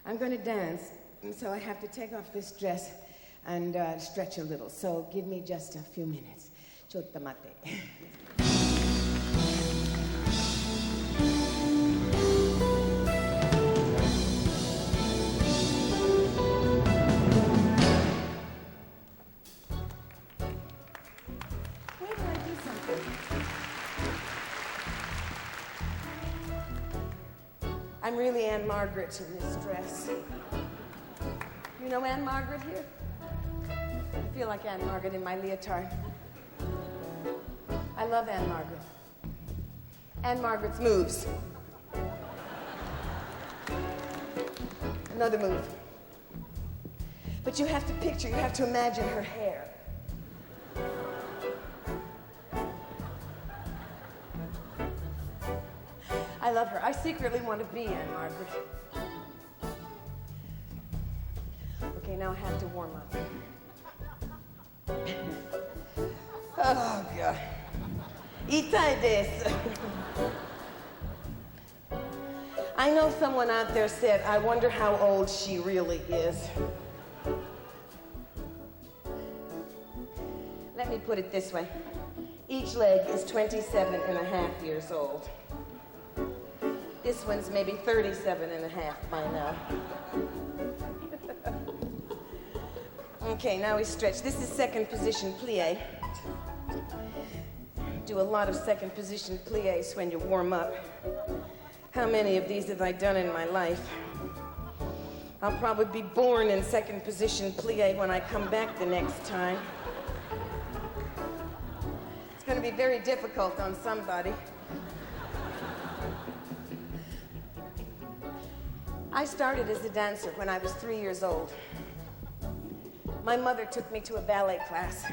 I'm going to dance, and so I have to take off this dress and stretch a little. So give me just a few minutes. ちょっと待って。I'm really Anne Margaret in this dress. You know Anne Margaret here? I feel like Anne Margaret in my leotard. I love Anne Margaret. Anne Margaret's moves. Another move. But you have to picture, you have to imagine her hair. I love her. I secretly want to be Anne Margaret. Okay, now I have to warm up. Oh, God. Itai desu. I know someone out there said, I wonder how old she really is. Let me put it this way. Each leg is 27 and a half years old. This one's maybe 37 and a half by now. Okay, now we stretch. This is second position plie. Do a lot of second position plies when you warm up. How many of these have I done in my life? I'll probably be born in second position plie when I come back the next time. It's going to be very difficult on somebody. I started as a dancer when I was 3 years old. My mother took me to a ballet class.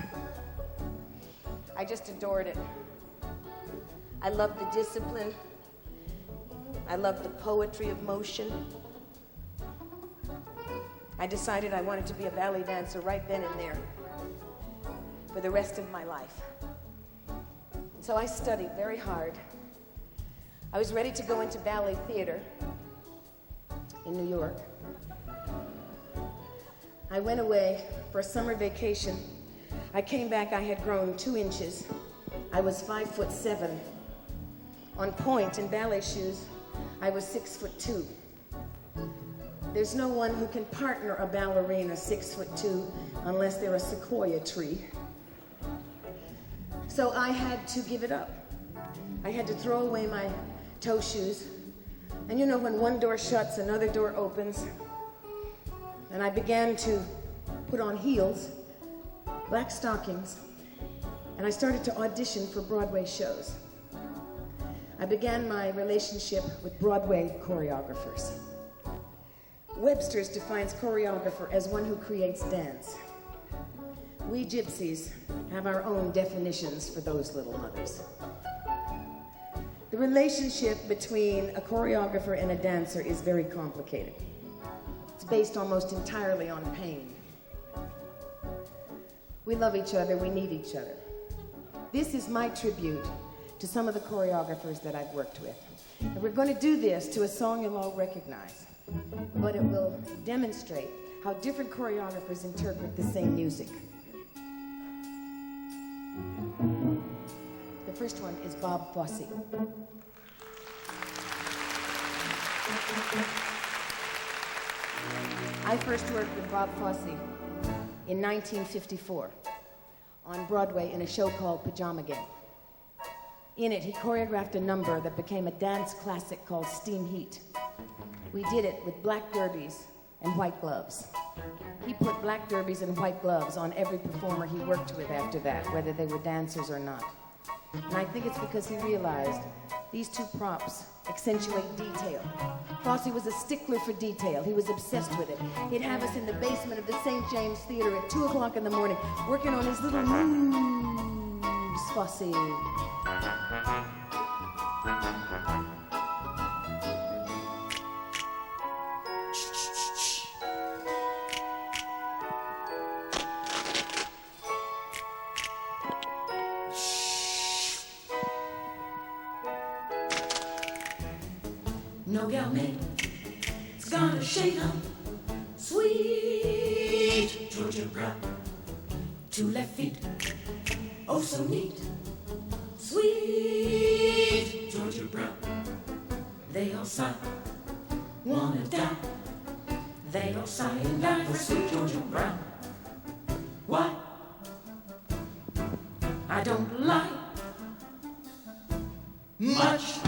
I just adored it. I loved the discipline. I loved the poetry of motion. I decided I wanted to be a ballet dancer right then and there for the rest of my life. So I studied very hard. I was ready to go into ballet theater in New York. I went away for a summer vacation. I came back, I had grown 2 inches. I was 5'7". On point in ballet shoes, I was 6'2". There's no one who can partner a ballerina 6'2" unless they're a sequoia tree. So I had to give it up. I had to throw away my toe shoes. And you know, when one door shuts, another door opens. And I began to put on heels, black stockings, and I started to audition for Broadway shows. I began my relationship with Broadway choreographers. Webster's defines choreographer as one who creates dance. We gypsies have our own definitions for those little mothers. The relationship between a choreographer and a dancer is very complicated. It's based almost entirely on pain. We love each other, we need each other. This is my tribute to some of the choreographers that I've worked with. And we're going to do this to a song you'll all recognize, but it will demonstrate how different choreographers interpret the same music. The first one is Bob Fosse. I first worked with Bob Fosse in 1954 on Broadway in a show called Pajama Game. In it, he choreographed a number that became a dance classic called Steam Heat. We did it with black derbies and white gloves. He put black derbies and white gloves on every performer he worked with after that, whether they were dancers or not. And I think it's because he realized these two props accentuate detail. Fosse was a stickler for detail. He was obsessed with it. He'd have us in the basement of the St. James Theater at 2 o'clock in the morning, working on his little moves, Fosse. gonna shake 'em. Sweet Georgia Brown. 2 left feet, oh so neat. Sweet Georgia Brown. They all sigh, wanna die. They all sigh and die for sweet Georgia Brown. Why? I don't like much.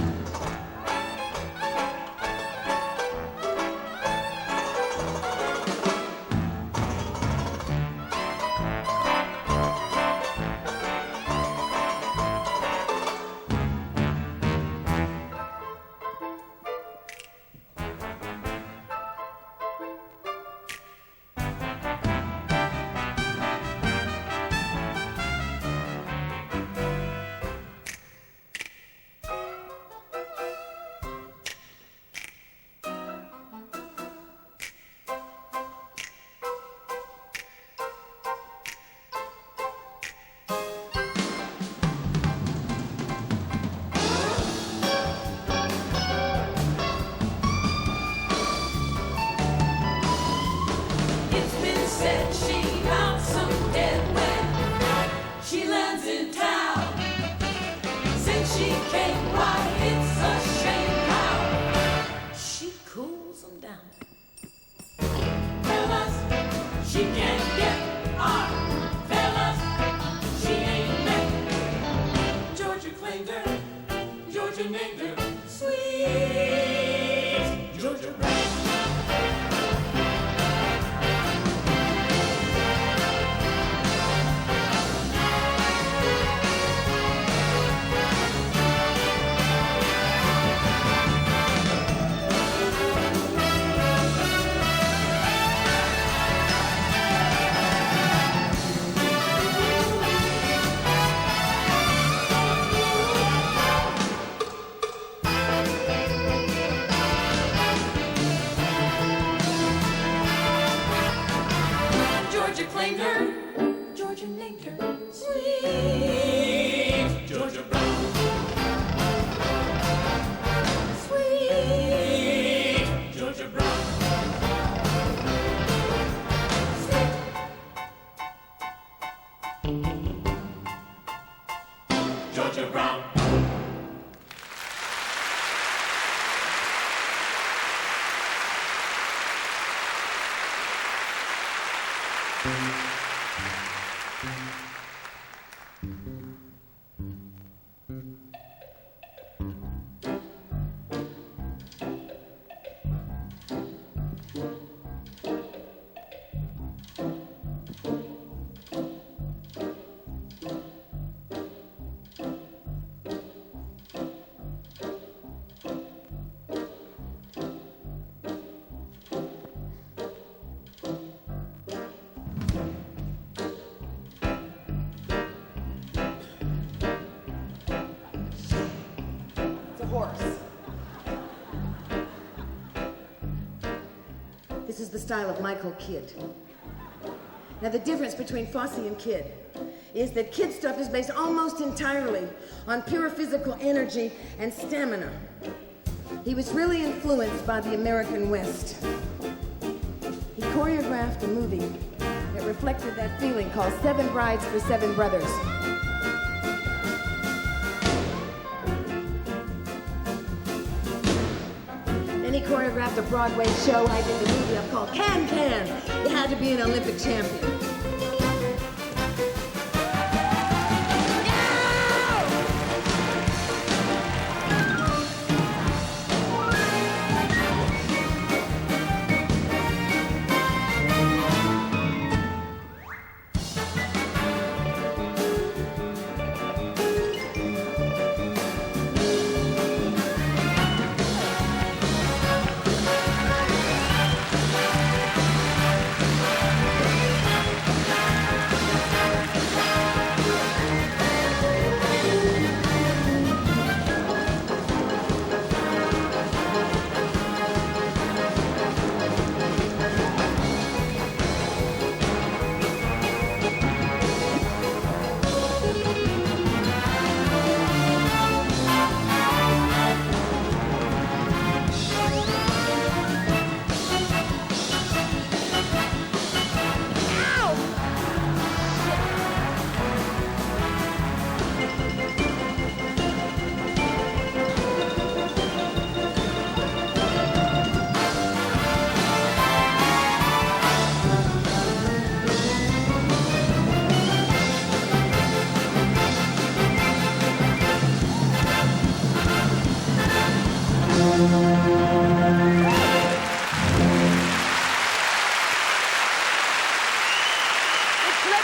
This is the style of Michael Kidd. Now, the difference between Fosse and Kidd is that Kidd stuff is based almost entirely on pure physical energy and stamina. He was really influenced by the American West. He choreographed a movie that reflected that feeling called 7 Brides for 7 Brothers. He choreographed a Broadway show I did the movie of called Can Can. You had to be an Olympic champion.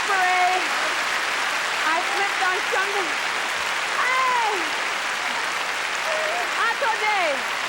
parade. I slipped on something. Hey! Uncle Dave.